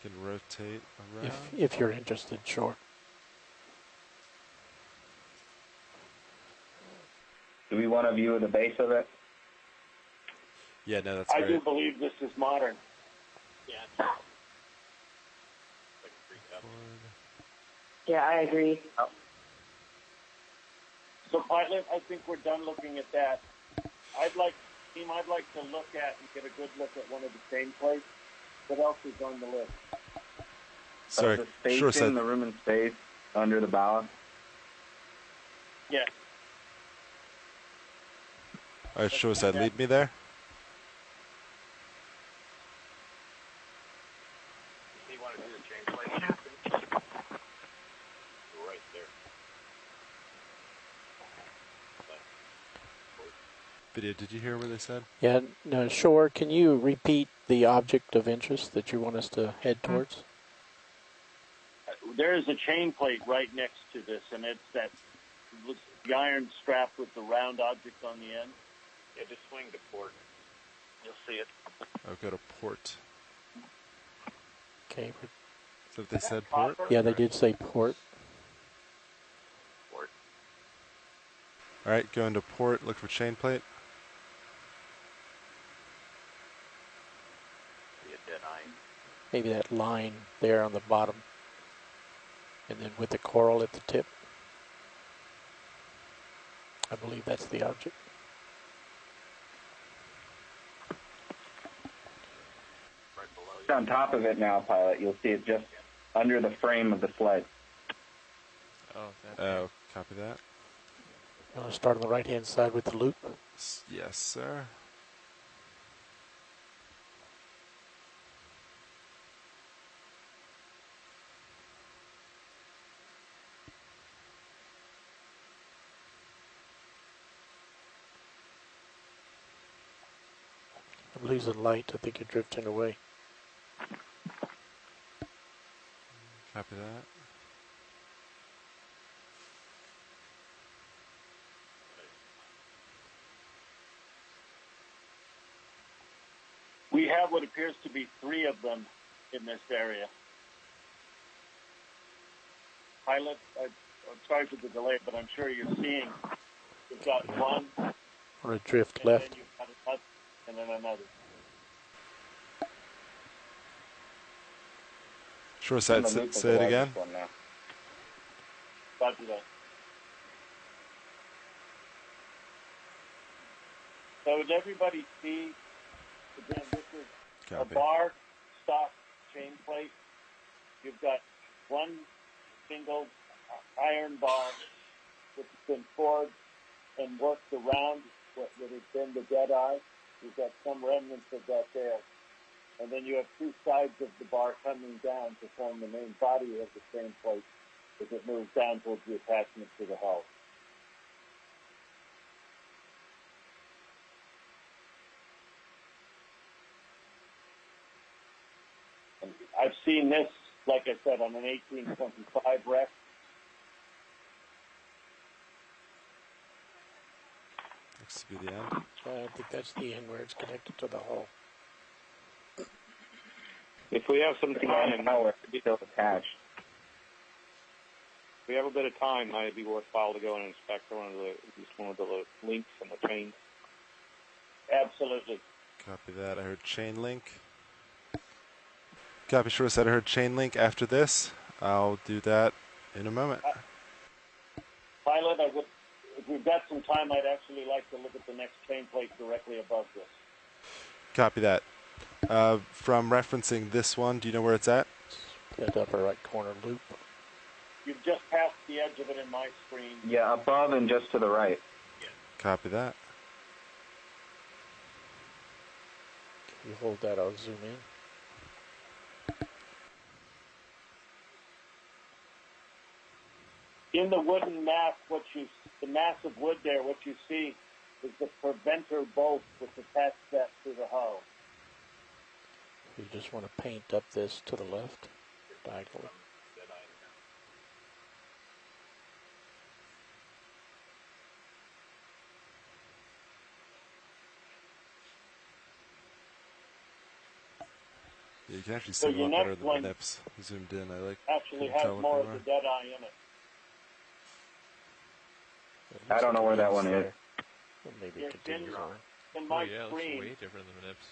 Can rotate around. If you're interested, sure. Do we want a view of the base of it? Yeah, no, that's I great. do believe this is modern. Yeah. Yeah, I agree. So, pilot, I think we're done looking at that. I'd like to look at and get a good look at one of the same plates. What else is on the list? Sorry, The space sure said. the room and space under the bow. Yeah. All right, sure said. Lead me there. You want to do the chain plate? Right there. Video, did you hear what they said? Yeah, no, sure. Can you repeat the object of interest that you want us to head towards? There is a chain plate right next to this, and it's the iron strap with the round object on the end. Yeah, just swing to port. You'll see it. Oh, go to port. Okay. So if they said port? Yeah, they did say port. Port. All right, go into port, look for chain plate. See a dead eye. Maybe that line there on the bottom. And then with the coral at the tip. I believe that's the object. Right below you. It's on top of it now, pilot. You'll see it just under the frame of the sled. Oh, copy that. You want to start on the right-hand side with the loop? Yes, sir. I'm losing light. I think you're drifting away. Copy that. We have what appears to be 3 of them in this area. Pilot, I'm sorry for the delay, but I'm sure you're seeing you've got one. Or a drift and left. Then you've got another, and then another. Sure said. Say it again. Roger that. So as everybody see, again, this is Copy. a bar stock chain plate. You've got one single iron bar which has been forged and worked around what has been the dead eye. You've got some remnants of that there. And then you have 2 sides of the bar coming down to form the main body of the chain plate as it moves down towards the attachment to the hull. And I've seen this, like I said, on an 1825 wreck. Looks to be the end. I think that's the end where it's connected to the hull. If we have some time, It's still attached. if we have a bit of time, might be worthwhile to go and inspect at least one of the links and the chains. Absolutely. Copy that. I heard chain link. Copy. Sure said. I heard chain link after this. I'll do that in a moment. Pilot, if we've got some time, I'd actually like to look at the next chain plate directly above this. Copy that. From referencing this one, do you know where it's at? That upper right corner loop. You've just passed the edge of it in my screen. Yeah, above and just to the right. Copy that. If you hold that, I'll zoom in. In the wooden mass, the mass of wood there, what you see is the preventer bolt which attached that to the hull. You just want to paint up this to the left, diagonally. Yeah, you can actually So see a your lot better next than one the nips zoomed in. I like. actually couldn't has tell what more they of the were. dead eye in it. It I looks don't know like where it that ends one is. there. Well, maybe Your it continues fin- on. In Oh my yeah, it looks screen, way different than the nips.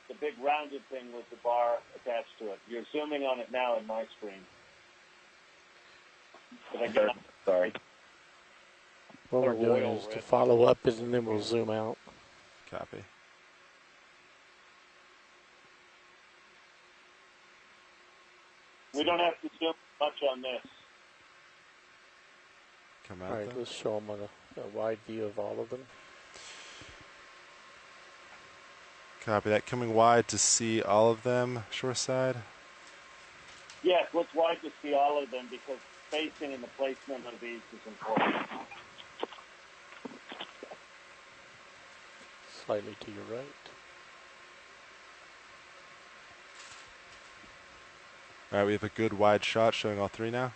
the big rounded thing with the bar attached to it. You're zooming on it now in my screen. But I cannot, Sorry. What we're Or doing royal is to red. follow up, and then we'll zoom out. Copy. we don't have to zoom much on this. Come All out right, though. let's show them a wide view of all of them. Copy that. Coming wide to see all of them. Shore side. Yes, let's wide to see all of them because spacing and the placement of these is important. Slightly to your right. All right, we have a good wide shot showing all three now.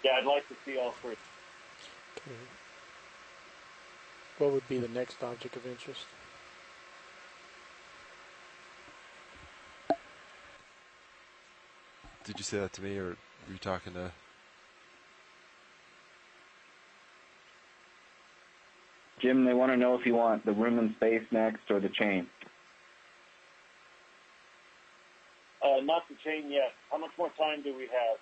Yeah, I'd like to see all three. Okay. What would be the next object of interest? Did you say that to me, or were you talking to? Jim, they want to know if you want the room and space next or the chain. Not the chain yet. How much more time do we have?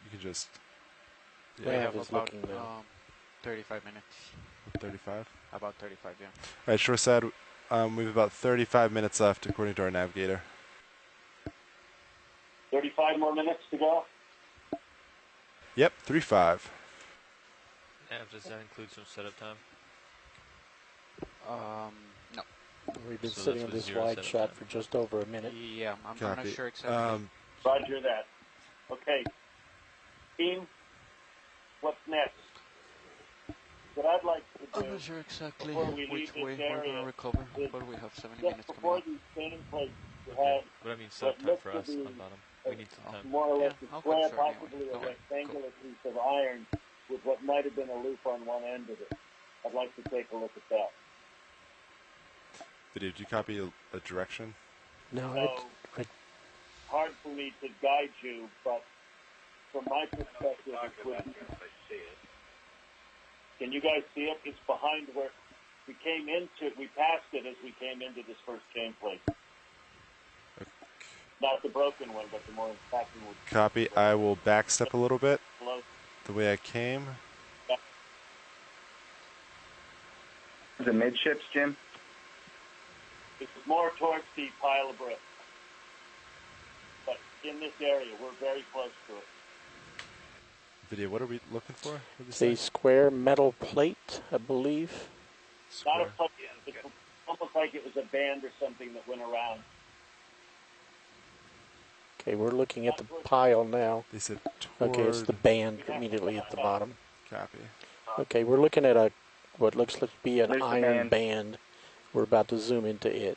You can just. We Yeah, have have is about looking now. 35 minutes. 35. About 35, yeah. All right, shore side. We have about 35 minutes left, according to our navigator. 35 more minutes to go? Yep, 3-5. Yeah, does that include some setup time? No. We've been So sitting that's on with this zero wide setup shot time. for just over a minute. Yeah, I'm not Copy. sure exactly. Roger that. Okay. Team, what's next? What I'd like to I'm do, not sure exactly before we which leave way this we're going area to recover, is but we have 70 just minutes coming before up. these staining plates, you Okay, have but I mean what setup time looks for to us be on bottom. We need some time. more or less Yeah, a I'll square, capture anyway. possibly a Okay, rectangular piece of iron with what might have been a loop on one end of it. I'd like to take a look at that. Video, did you copy a direction? No, So, hard for me to guide you, but from my perspective, it would be. Can you guys see it? It's behind where we came into. We passed it as we came into this first chain plate. Not the broken one, but the more impacting one. Copy. I will back step a little bit Below. the way I came. The midships, Jim? It's more towards the pile of bricks. But in this area, we're very close to it. Video, what are we looking for? What did you it's a say? square metal plate, I believe. Not a Square. plate. It's almost like it was a band or something that went around. Okay, we're looking at the pile now. They said toward. Okay, it's the band immediately at the bottom. Copy. Okay, we're looking at what looks to be an There's the iron band. band. We're about to zoom into it.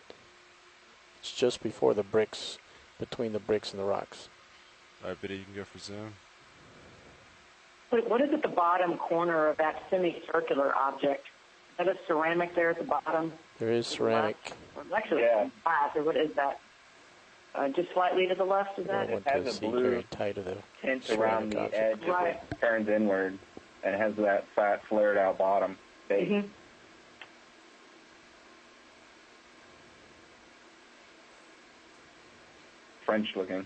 It's just before the bricks, between the bricks and the rocks. All right, Biddy, you can go for zoom. What is at the bottom corner of that semicircular object? Is that a ceramic there at the bottom? There is ceramic. Or actually, Yeah. glass, or what is that? Just slightly to the left of I that? don't want has to a see blue very tight of the Tint ceramic around the object. edge Right. as it turns inward and has that flat flared out bottom base. Mm-hmm. French looking.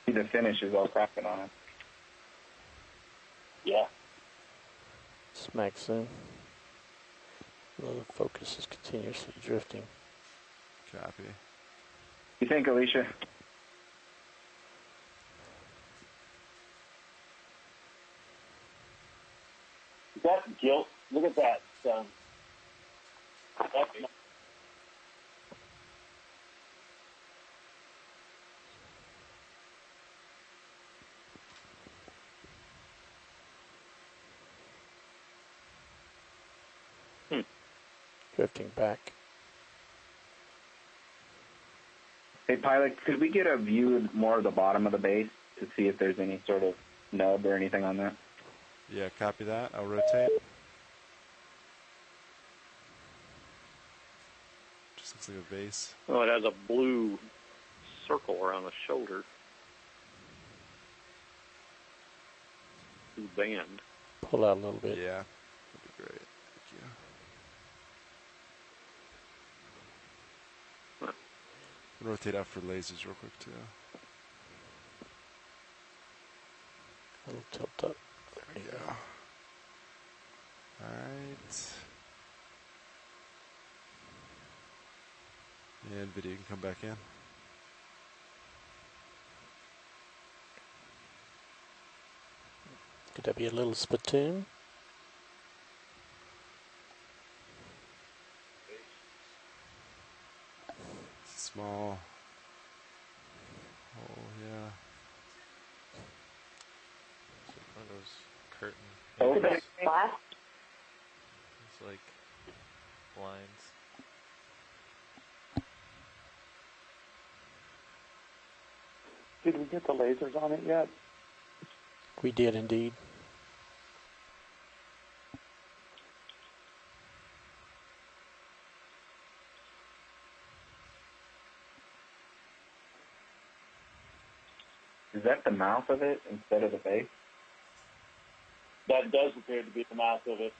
See the finish is all cracking on it. Yeah. Smack zoom. Well, the focus is continuously drifting. Copy. You think, Alicia? That's guilt. Look at that. That's not, drifting back. Hey, pilot, could we get a view more of the bottom of the base to see if there's any sort of nub or anything on that? Yeah, copy that. I'll rotate. Just looks like a base. Oh, it has a blue circle around the shoulder. Blue band. Pull out a little bit. Yeah, that'd be great. Thank you. Rotate out for lasers real quick too. A little tilt up. There you go. Alright. And video can come back in. Could that be a little spittoon? Small. Oh, yeah. So one of those curtain. Oh, Is it glass? It's like blinds. Did we get the lasers on it yet? We did indeed. Is that the mouth of it instead of the base? That does appear to be the mouth of it.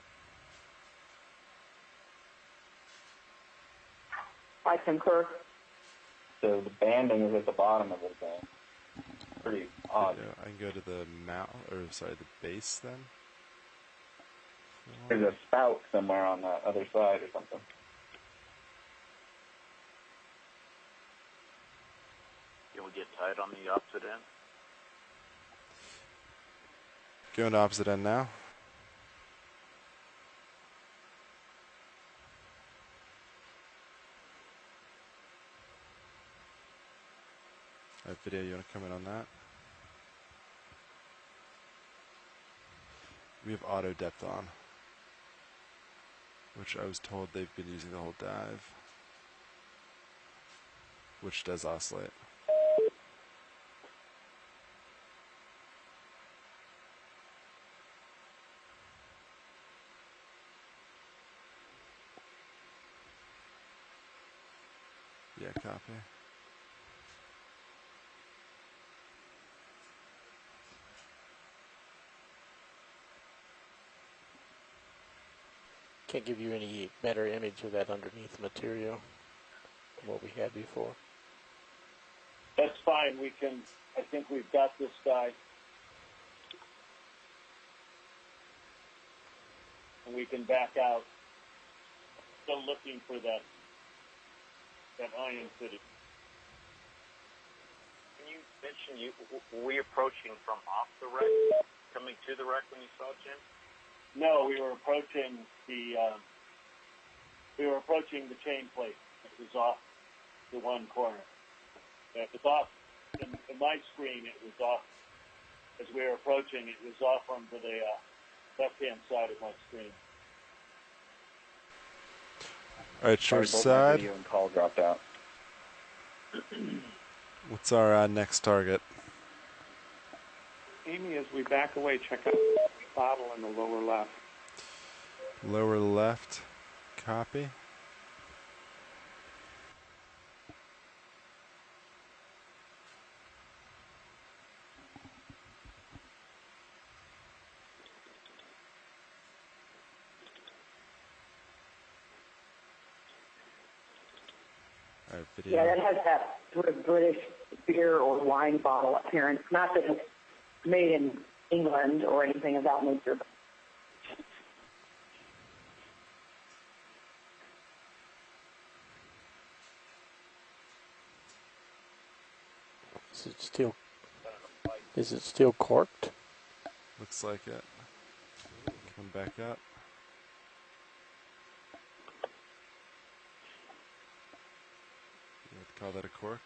I concur. So the banding is at the bottom of it, then. Pretty odd. Yeah, I can go to the mount, or sorry, the base then. There's a spout somewhere on the other side or something. Can we get tight on the opposite end? Going to opposite end now. Alright, video, you want to come in on that? We have auto depth on, which I was told they've been using the whole dive, which does oscillate. Yeah, copy. Can't give you any better image of that underneath material than what we had before. That's fine. We can. I think we've got this guy, and we can back out. Still looking for that iron city. Can you mention were we approaching from off the wreck, coming to the wreck when you saw it, Jim? No, we were approaching the chain plate. It was off the one corner. It was off in my screen. It was off as we were approaching. It was off onto the left-hand side of my screen. Alright, short Sorry, both my side. video and call dropped out. What's our next target? Amy, as we back away, check out the bottle in the lower left. Lower left. Copy. Alright, video. Yeah, that has that sort of British beer or wine bottle appearance. Not that it's made in England or anything of that nature. But Is it still corked? Looks like it. Come back up. You would call that a cork?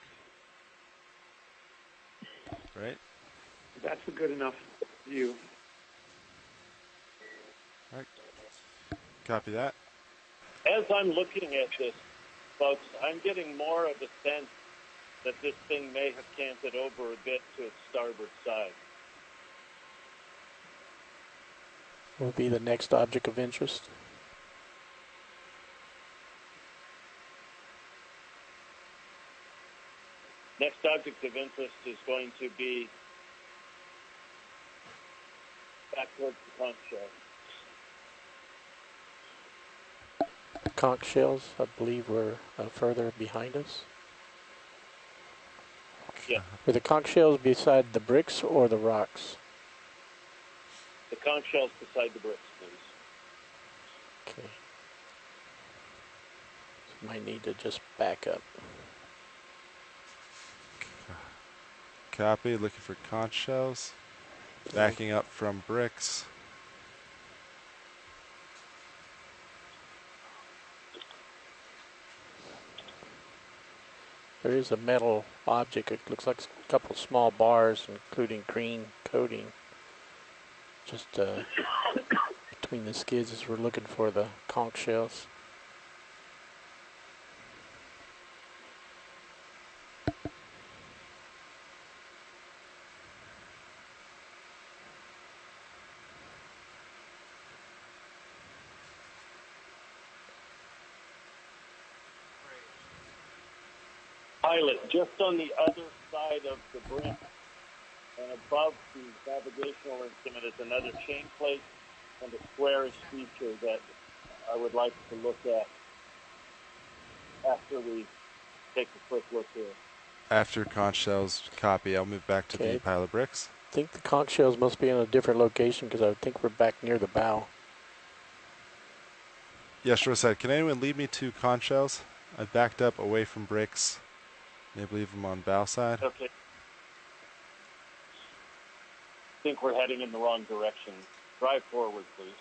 Right? That's a good enough view. Alright. Copy that. As I'm looking at this, folks, I'm getting more of a sense that this thing may have canted over a bit to its starboard side. Will be the next object of interest. Next object of interest is going to be back towards the conch shell. Conch shells, I believe, were further behind us. Yeah. Were the conch shells beside the bricks or the rocks? The conch shells beside the bricks, please. Okay. So might need to just back up. Copy. Looking for conch shells. Backing up from bricks. There is a metal object. It looks like a couple small bars, including green coating. Just between the skids as we're looking for the conch shells. Pilot, just on the other side of the brick and above the navigational instrument is another chain plate and a squarish feature that I would like to look at after we take a quick look here. After conch shells, copy. I'll move back to Okay. the pile of bricks. I think the conch shells must be in a different location because I think we're back near the bow. Yeah, sure said. Can anyone lead me to conch shells? I backed up away from bricks. Maybe leave them on bow side. Okay. I think we're heading in the wrong direction. Drive forward, please.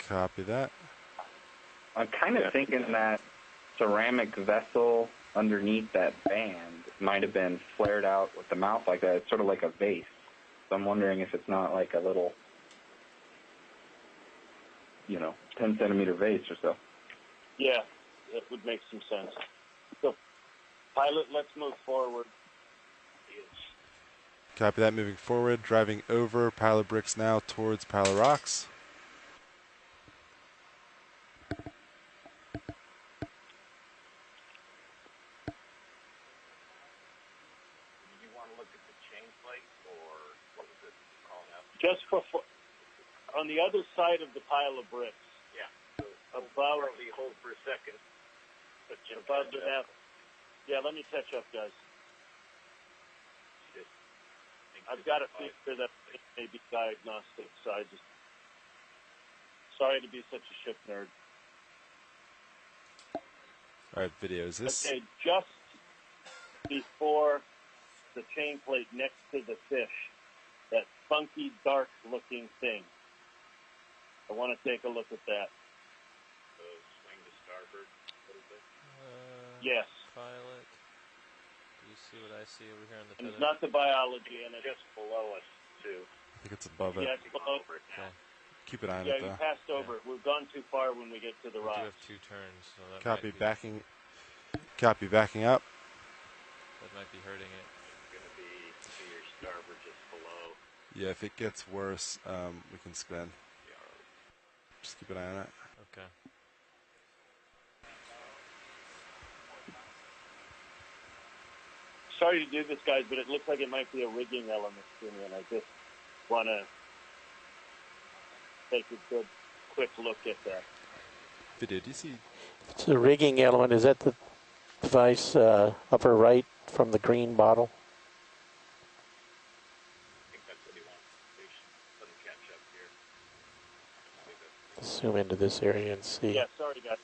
Copy that. I'm kind of thinking that ceramic vessel underneath that band might have been flared out with the mouth like that. It's sort of like a vase. So I'm wondering if it's not like a little, 10 centimeter vase or so. Yeah, that would make some sense. So, pilot, let's move forward. Copy that. Moving forward. Driving over pile of bricks now towards pile of rocks. Just before, on the other side of the pile of bricks. Yeah. Above. Probably hold for a second. But above the net. Yeah, let me catch up, guys. I've got a feature that may be diagnostic, so I just. Sorry to be such a ship nerd. All right, video. Is this? Okay, just before the chain plate next to the fish, that funky, dark-looking thing. I want to take a look at that. Swing to starboard a little bit. Yes. Pilot. Do you see what I see over here on the And it's tether? not the biology, and it's just below us, too. I think it's above it. Yeah, it's below it. Okay. Keep an eye on Yeah, it you though. passed over it. We've gone too far when we get to the We do rocks. have two turns, so that Copy. might be, Backing. Copy. Backing up. that might be hurting it. It's going to be to your starboard just below. Yeah, if it gets worse, we can spin. Just keep an eye on it. Okay. Sorry to do this, guys, but it looks like it might be a rigging element to me, and I just want to take a good, quick look at that. Video. Do you see? It's a rigging element. Is that the device upper right from the green bottle? I think that's what he wants. Let him catch up here. Zoom into this area and see. Yeah, sorry, guys.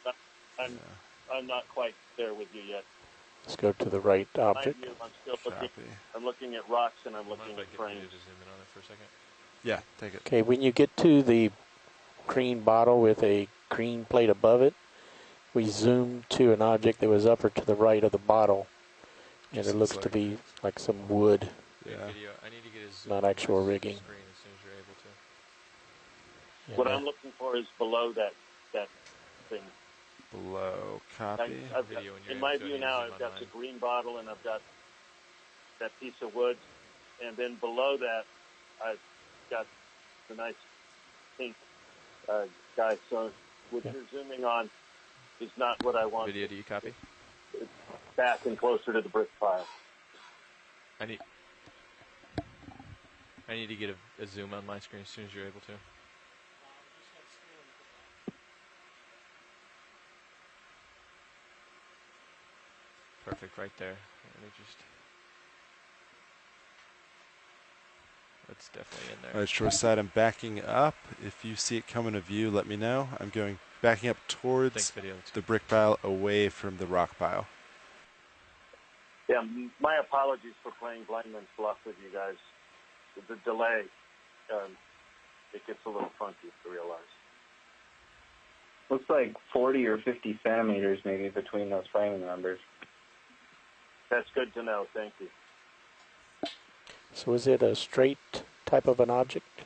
I'm not quite there with you yet. Let's go to the right Mind object. you, I'm still looking. Copy. I'm looking at rocks and I'm Mind looking if I at get video frames. to zoom in on it for a second? Yeah. Take it. Okay, when you get to the green bottle with a green plate above it, we zoomed to an object that was upper to the right of the bottle, and Just it looks looks to like- be like some wood. Yeah. Video. I need to get a zoom Not on actual this rigging. screen as soon as you're able to. And, What I'm looking for is below that thing. below. Copy. I've Video got, when you're in my showing view you now, zoom I've got online. the green bottle and I've got that piece of wood, and then below that, I've got the nice pink guy. So what you're zooming on is not what I want. Video, do you copy? It's back and closer to the brick pile. I need to get a zoom on my screen as soon as you're able to. Perfect, right there. Let me just. That's definitely in there. All right, shore side, I'm backing up. If you see it come into view, let me know. I'm backing up Thanks, towards video. the brick pile, away from the rock pile. Yeah, my apologies for playing blindman's bluff with you guys. With the delay, it gets a little funky to realize. Looks like 40 or 50 centimeters maybe between those framing numbers. That's good to know. Thank you. So is it a straight type of an object?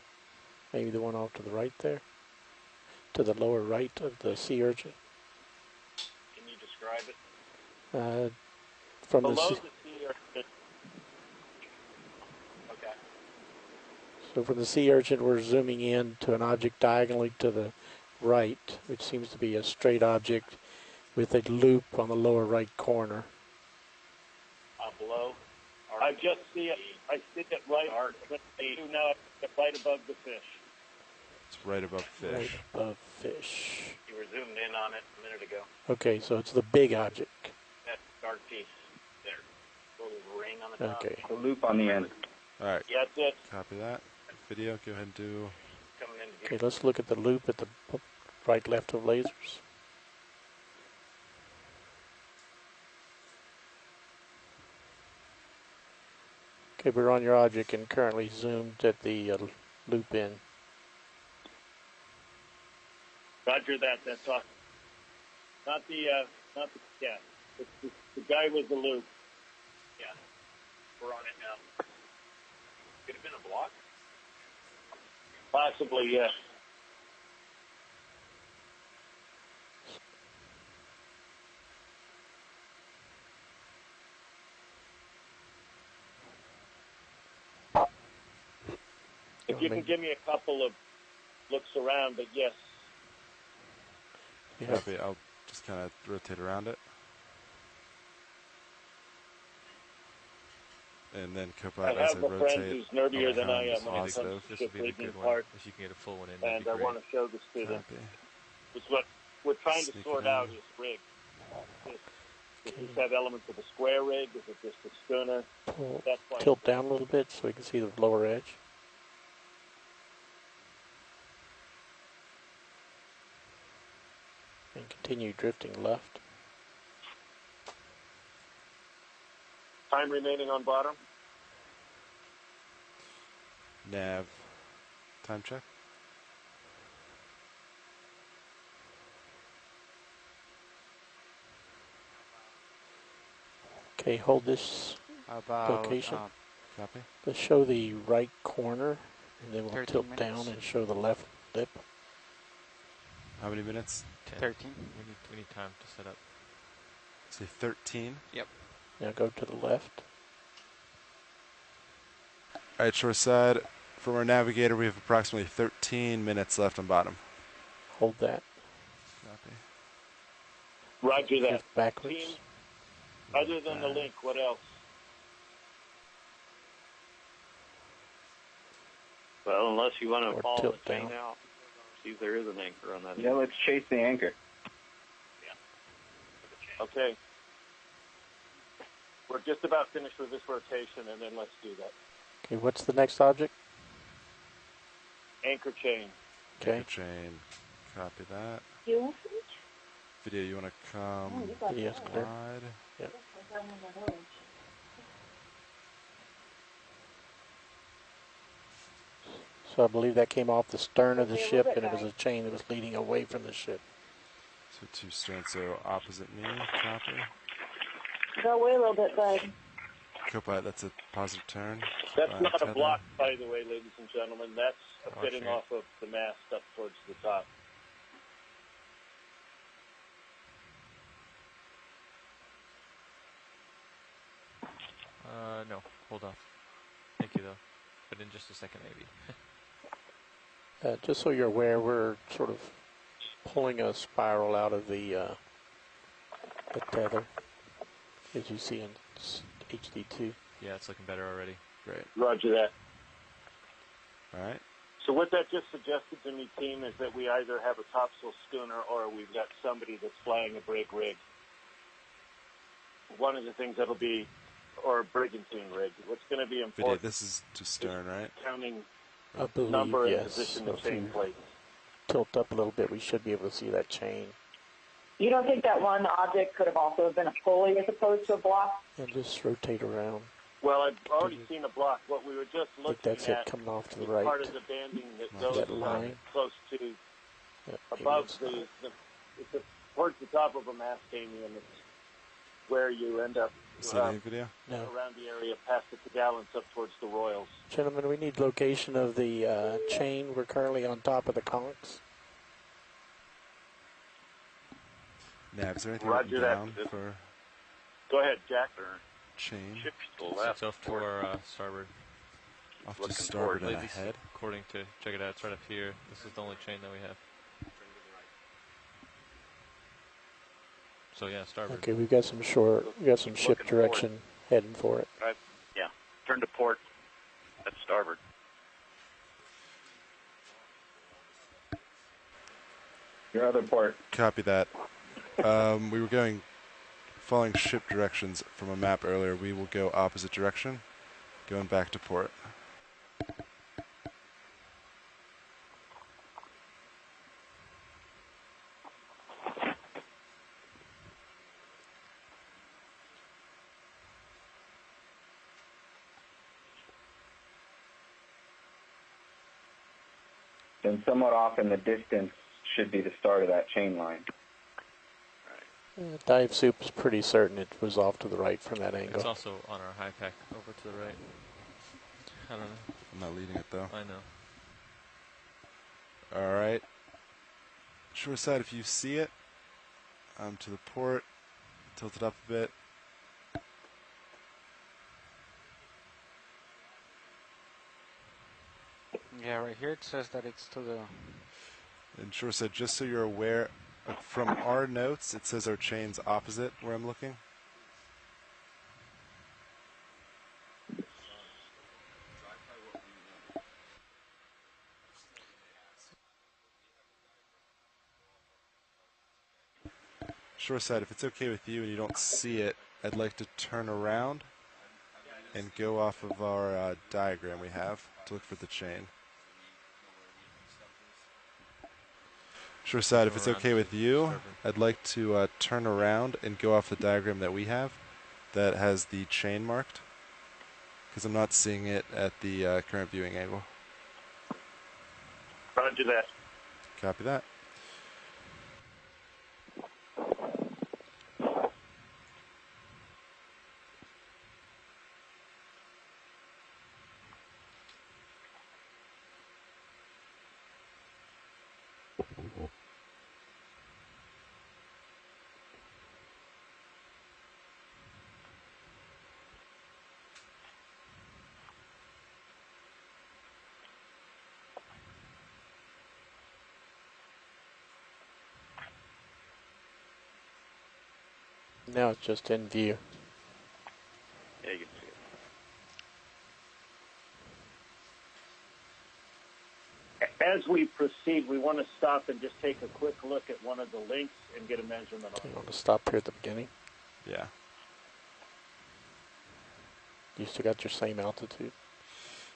Maybe the one off to the right there? To the lower right of the sea urchin? Can you describe it? From Below the the sea urchin. Okay. So from the sea urchin, we're zooming in to an object diagonally to the right, which seems to be a straight object with a loop on the lower right corner. Below. I just see it. I see it right. Now it's right above the fish. It's right above fish. Right above fish. You were zoomed in on it a minute ago. Okay, so it's the big object. That dark piece there. Little ring on the top. Okay. The loop on the end. All right, Yeah, that's it. copy that. Video, go ahead and do. Coming into view. Okay, let's look at the loop at the right left of lasers. Okay, we're on your object and currently zoomed at the loop in. Roger that. That's awesome. Not the yeah. The guy with the loop. Yeah. We're on it now. Could have been a block? Possibly, yes. If you can give me a couple of looks around, but yes. Yeah. Copy. I'll just kind of rotate around it. And then I Copilot as I have a friend rotate. who's nerdier than I around am when it comes positive. to This ship would be the rigging good one. parts, If you can get a full one in, that'd and be I great. want to show the student. Copy. It's what we're trying to Sneak sort it out in. is rig. Does this have elements of a square rig? Is it just a schooner? Pull, That's why tilt down a little bit so we can see the lower edge. And continue drifting left. Time remaining on bottom. Nav. Time check. Okay, hold this About location. Copy. Let's show the right corner, and then we'll 13 tilt minutes. down and show the left lip. How many minutes? 13. We need time to set up. Say 13. Now go to the left. All right, shore side. From our navigator, we have approximately 13 minutes left on bottom. Hold that. Copy. Roger that. Shift backwards. Team, other than the link, what else? Well, unless you want Or to follow tilt the chain down. out, see if there is an anchor on that. Yeah, let's chase the anchor. Okay. We're just about finished with this rotation, and then let's do that. Okay, what's the next object? Anchor chain. Okay. Anchor chain. Copy that. You? Video, you want to come Yes, clear. wide? Yep. So I believe that came off the stern of the ship, and it was a chain that was leading away from the ship. So two strands, so opposite me. Copy. Go away a little bit, bud. Copilot, that's a positive turn. That's Keep not a tether. block, by the way, ladies and gentlemen. That's a fitting Watching it. off of the mast up towards the top. No, hold off. Thank you, though. But in just a second, maybe. Just so you're aware, we're sort of pulling a spiral out of the tether, as you see in HD2. Yeah, it's looking better already. Great. Roger that. All right. So what that just suggested to me, team, is that we either have a topsail schooner or we've got somebody that's flying a break rig. One of the things that'll be, or a brigantine rig. What's going to be Video, important this is to stern, right? counting I believe, number and yes. position of If chain you plates. tilt up a little bit, we should be able to see that chain. You don't think that one object could have also been a pulley as opposed to a block? And just rotate around. Well, I've already seen a block. What we were just I think looking that's it at coming off to the is right. part of the banding that goes That line. close to Yeah, maybe above it's the, not. it's towards the top of a mast gaming, and it's where you end up See the video? No. around the area past the Gallants up towards the Royals. Gentlemen, we need location of the chain. We're currently on top of the conchs. Nav, is there anything Roger written that. down for Go ahead, Jack. chain? Shift to the left. It's off to our starboard. Off to looking starboard forward. and ahead. According to, check it out, it's right up here. This is the only chain that we have. So yeah, starboard. Okay, we got some ship Looking forward. direction heading for it. Right. Yeah. Turn to port. That's starboard. Your other port. Copy that. We were following ship directions from a map earlier. We will go opposite direction, going back to port. Then somewhat off in the distance should be the start of that chain line. Dive soup is pretty certain it was off to the right from that It's angle. also on our high pack over to the right. I don't know. I'm not leading it though. I know. All right. Shore side, if you see it, to the port, tilt it up a bit. Yeah, right here it says that it's to the... And Shore side, just so you're aware, from our notes, it says our chain's opposite where I'm looking. Shore side, if it's okay with you and you don't see it, I'd like to turn around and go off of our diagram we have to look for the chain. Shore side, if it's okay with you, I'd like to turn around and go off the diagram that we have that has the chain marked, because I'm not seeing it at the current viewing angle. Roger that. Copy that. Now it's just in view. Yeah, you can see it. As we proceed, we want to stop and just take a quick look at one of the links and get a measurement on You it. want to stop here at the beginning? Yeah. You still got your same altitude?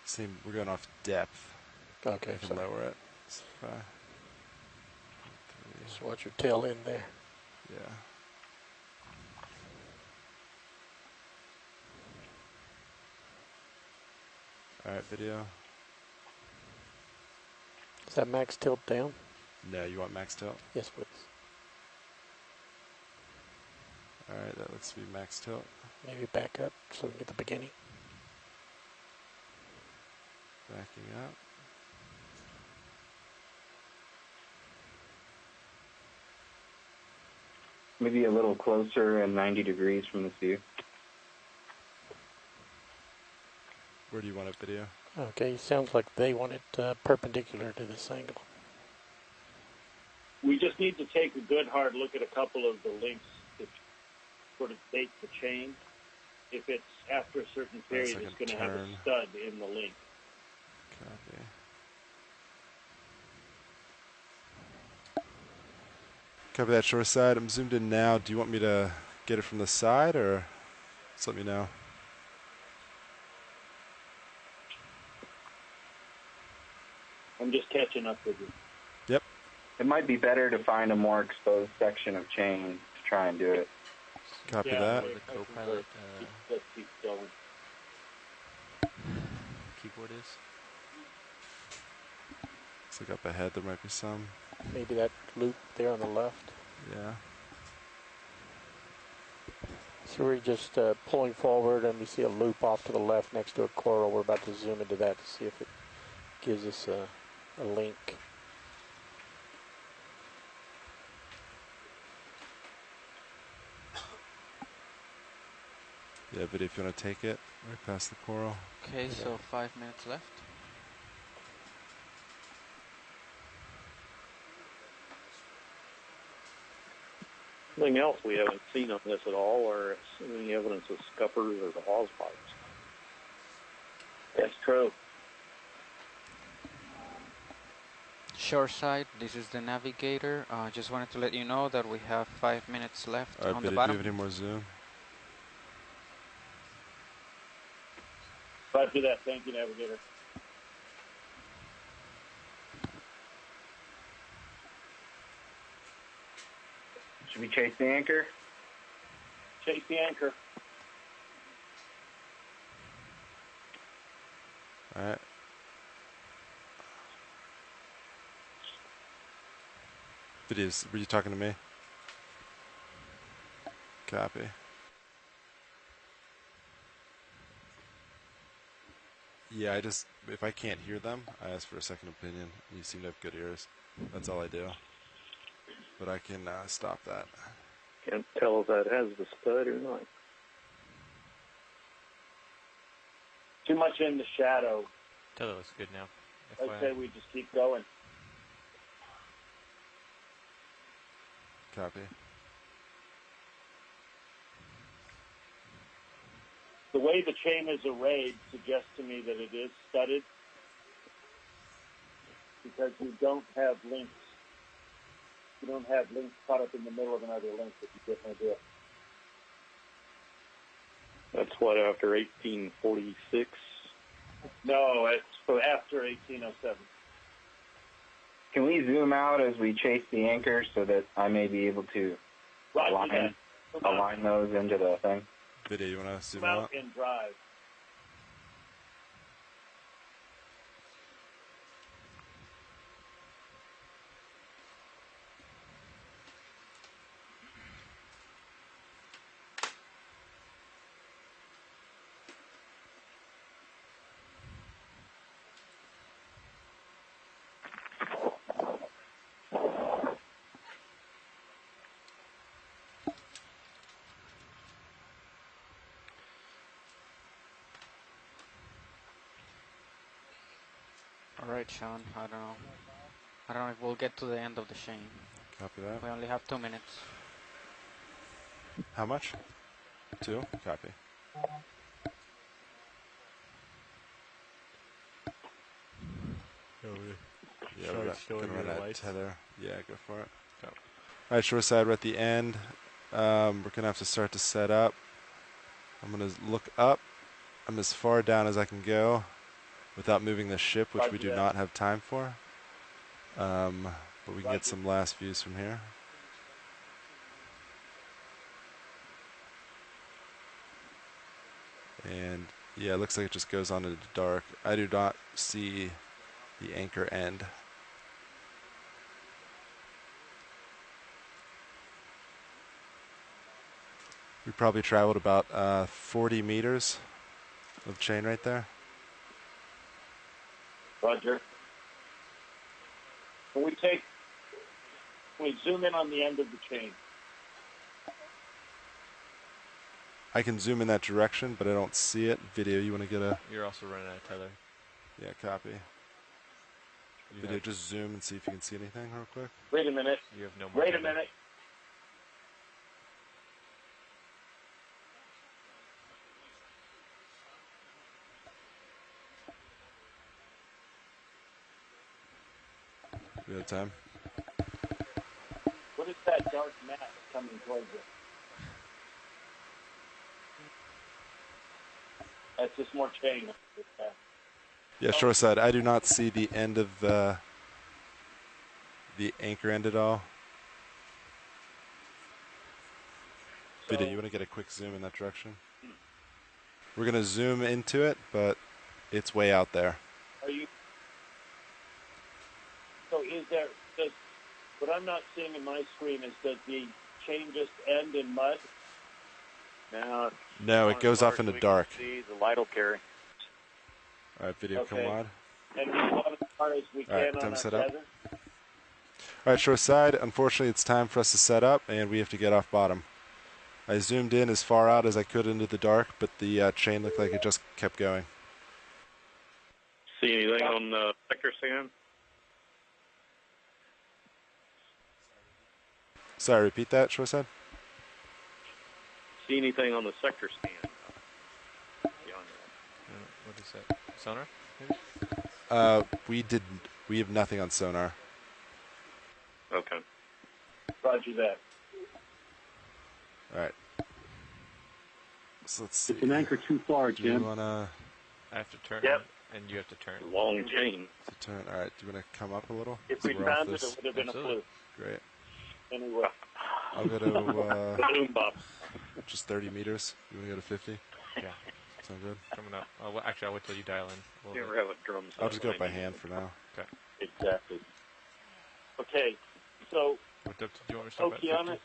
Same. We're going off depth. Okay, I can so lower it. So, just watch your tail end there. yeah. All right, video. Is that max tilt down? No, you want max tilt? Yes, please. All right, that looks to be max tilt. Maybe back up so we get the beginning. Backing up. Maybe a little closer and 90 degrees from this view. Where do you want it, video? Okay, sounds like they want it perpendicular to this angle. We just need to take a good hard look at a couple of the links to sort of date the chain. If it's after a certain period, it's going to have a stud in the link. Copy. Copy that, shore side. I'm zoomed in now. Do you want me to get it from the side, or just let me know? I'm just catching up with you. Yep. It might be better to find a more exposed section of chain to try and do it. Copy that. Where the co-pilot Let's keep going. keyboard is. Let's look up ahead. There might be some. Maybe that loop there on the left. Yeah. So we're just pulling forward, and we see a loop off to the left next to a coral. We're about to zoom into that to see if it gives us a link. Yeah, but if you want to take it right past the coral. Okay, so 5 minutes left. Anything else we haven't seen on this at all, or any evidence of scuppers or the hawse pipes? That's true. Shoreside, this is the navigator. Just wanted to let you know that we have 5 minutes left All right, on Biddy, the do you bottom. have any more zoom? Roger that. Thank you, Navigator. Should we chase the anchor? Chase the anchor. All right. Biddy, were you talking to me? Copy. Yeah, if I can't hear them, I ask for a second opinion. You seem to have good ears. That's all I do. But I can stop that. Can't tell if that has the stud or not. Too much in the shadow. Tell it looks good now. I'd say we just keep going. Copy. The way the chain is arrayed suggests to me that it is studded because you don't have links. You don't have links caught up in the middle of another link, if you get my idea. That's what, after 1846? No, it's after 1807. Can we zoom out as we chase the anchor so that I may be able to align those into the thing? Biddy, you want to zoom Come out out? and drive. All right, Sean. I don't know if we'll get to the end of the chain. Copy that. We only have 2 minutes. How much? 2? Copy. Yeah, we're gonna run that tether. Yeah, go for it. Go. All right, shore side, we're at the end. We're gonna have to start to set up. I'm gonna look up. I'm as far down as I can go without moving the ship, which we do not have time for. But we can get some last views from here. And yeah, it looks like it just goes on into the dark. I do not see the anchor end. We probably traveled about 40 meters of chain right there. Roger. Can we zoom in on the end of the chain? I can zoom in that direction, but I don't see it. Video, you want to get a... You're also running out of tether. Yeah, copy. Video, just zoom and see if you can see anything real quick. Wait a minute. You have no more Wait tether. a minute. We have time. What is that dark mass coming towards you? That's just more chain. Yeah, shore side. I do not see the end of the anchor end at all. Video, you want to get a quick zoom in that direction? We're going to zoom into it, but it's way out there. Are you? So is there? What I'm not seeing in my screen is does the chain just end in mud? No, it goes off into dark. See, the light will carry. All right, video, come on. And we've gone as far as we can time on to our set up. tether. All right, shore side. Unfortunately, it's time for us to set up, and we have to get off bottom. I zoomed in as far out as I could into the dark, but the chain looked like it just kept going. See anything on the sector scan? Sorry, repeat that, shore side? See anything on the sector scan? Beyond What is that? Sonar? We didn't. We have nothing on sonar. that? Okay. Roger that. All right. So let's see. It's an anchor too far, Do you Jim. wanna I have to turn, Yep. and you have to turn. Long chain. turn? All right. Do you wanna come up a little? If So we'd we're off found it, this- it would have been Absolutely. a fluke. Great. Anyway. I'll go to Boom bop. just 30 meters. You wanna go to 50? Yeah, Sound good? coming up. Actually, I'll wait till you dial in. a You little ever have a drum set? I'll just go up by hand for now. Exactly. Okay. So What depth do you want me to stop at? 50? Okeanos,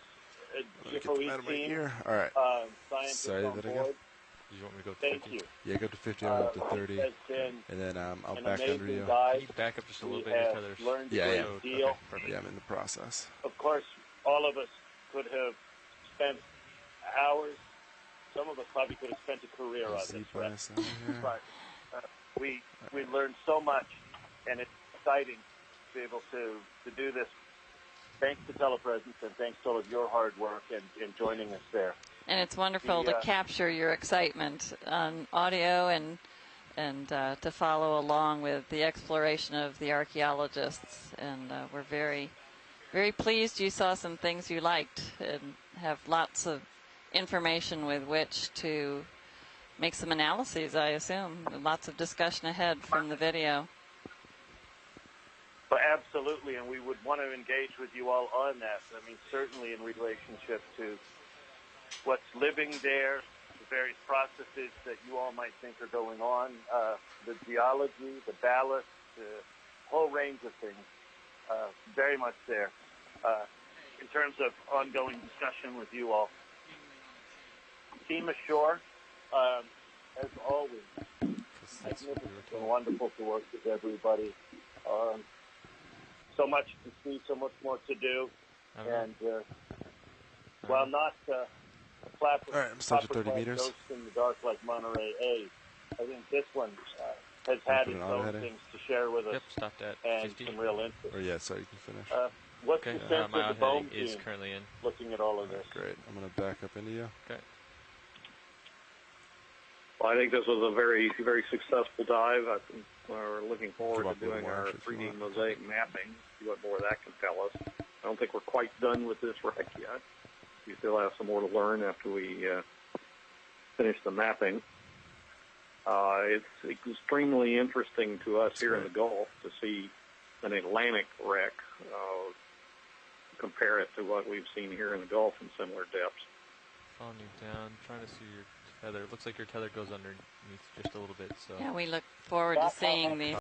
Get them out of my team, ear. All right. scientists Say on that board. again? Do you want me to go to Thank 50? you. Yeah, go to 50. I'll go up to 30, Has been and then I'll an back under amazing you. Can dive. you back up just a We little bit? Your have tether's learned Yeah, a yeah. great deal. Okay, perfect. Yeah, I'm in the process. Of course, all of us could have spent hours. Some of us probably could have spent a career on Z this. bias over here. But we learned so much, and it's exciting to be able to do this. Thanks to telepresence and thanks to all of your hard work and joining us there. And it's wonderful to capture your excitement on audio and to follow along with the exploration of the archaeologists. And we're very, very pleased you saw some things you liked and have lots of information with which to make some analyses, I assume. Lots of discussion ahead from the video. Well, absolutely, and we would want to engage with you all on that. I mean, certainly in relationship to what's living there, the various processes that you all might think are going on, the geology, the ballast, the whole range of things, very much there. In terms of ongoing discussion with you all. Team ashore, as always, magnificent and wonderful to work with everybody. So much to see, so much more to do, and while not a flap All right, I'm stopped at 30 meters. ghost in the dark like Monterey A, I think this one has had put its an auto own heading? things to share with us Yep, stopped at and 50. some real interest. Or yeah, sorry, you can finish. What's Okay, the sense my of the out BOEM heading is team currently in. looking at all of this? Great. I'm gonna back up into you. Okay. Well, I think this was a very, very successful dive. I think we're looking forward Come up to with doing more, our if you 3D want. mosaic mapping, see what more that can tell us. I don't think we're quite done with this wreck yet. We still have some more to learn after we finish the mapping. It's extremely interesting to us here in the Gulf to see an Atlantic wreck, compare it to what we've seen here in the Gulf in similar depths. Following you down, trying to see your tether. It looks like your tether goes underneath just a little bit. So. Yeah, we look forward to seeing the